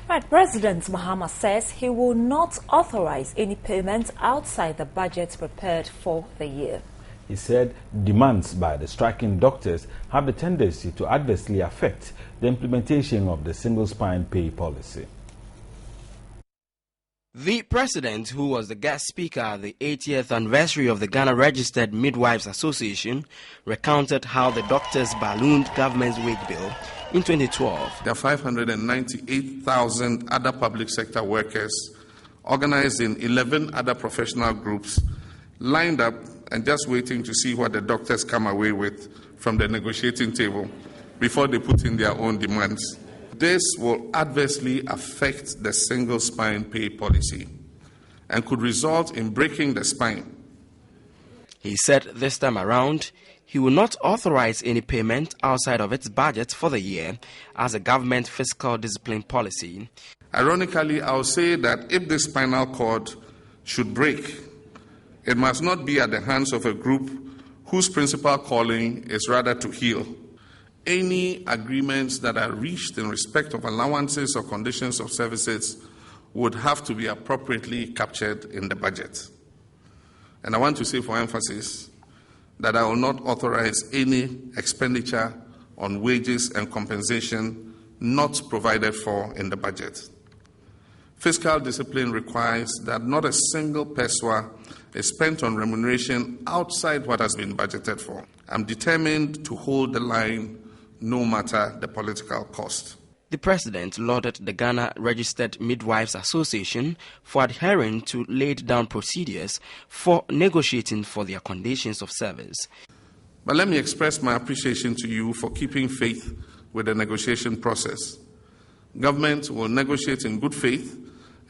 Right, President Mahama says he will not authorize any payments outside the budget prepared for the year. He said demands by the striking doctors have the tendency to adversely affect the implementation of the single spine pay policy. The president, who was the guest speaker at the 80th anniversary of the Ghana Registered Midwives Association, recounted how the doctors ballooned government's wage bill in 2012. There are 598,000 other public sector workers organized in 11 other professional groups lined up and just waiting to see what the doctors come away with from the negotiating table before they put in their own demands. This will adversely affect the single spine pay policy and could result in breaking the spine. He said this time around, he will not authorize any payment outside of its budget for the year as a government fiscal discipline policy. Ironically, I'll say that if the spinal cord should break, it must not be at the hands of a group whose principal calling is rather to heal. Any agreements that are reached in respect of allowances or conditions of services would have to be appropriately captured in the budget. And I want to say for emphasis that I will not authorize any expenditure on wages and compensation not provided for in the budget. Fiscal discipline requires that not a single pesewa is spent on remuneration outside what has been budgeted for. I'm determined to hold the line no matter the political cost. The president lauded the Ghana Registered Midwives Association for adhering to laid down procedures for negotiating for their conditions of service. But let me express my appreciation to you for keeping faith with the negotiation process. Government will negotiate in good faith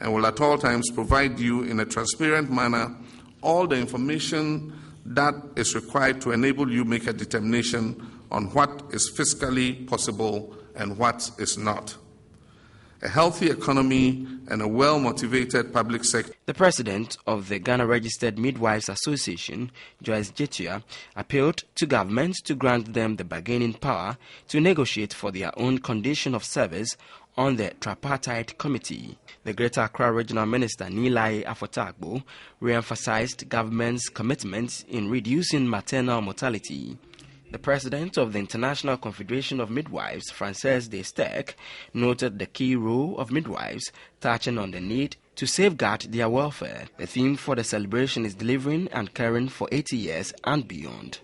and will at all times provide you in a transparent manner all the information that is required to enable you make a determination on what is fiscally possible and what is not. A healthy economy and a well-motivated public sector. The president of the Ghana Registered Midwives Association, Joyce Jetia, appealed to government to grant them the bargaining power to negotiate for their own condition of service on the tripartite committee. The Greater Accra Regional Minister Nilai Afotagbo re-emphasized government's commitment in reducing maternal mortality. The president of the International Confederation of Midwives, Frances de Sterck, noted the key role of midwives, touching on the need to safeguard their welfare. The theme for the celebration is delivering and caring for 80 years and beyond.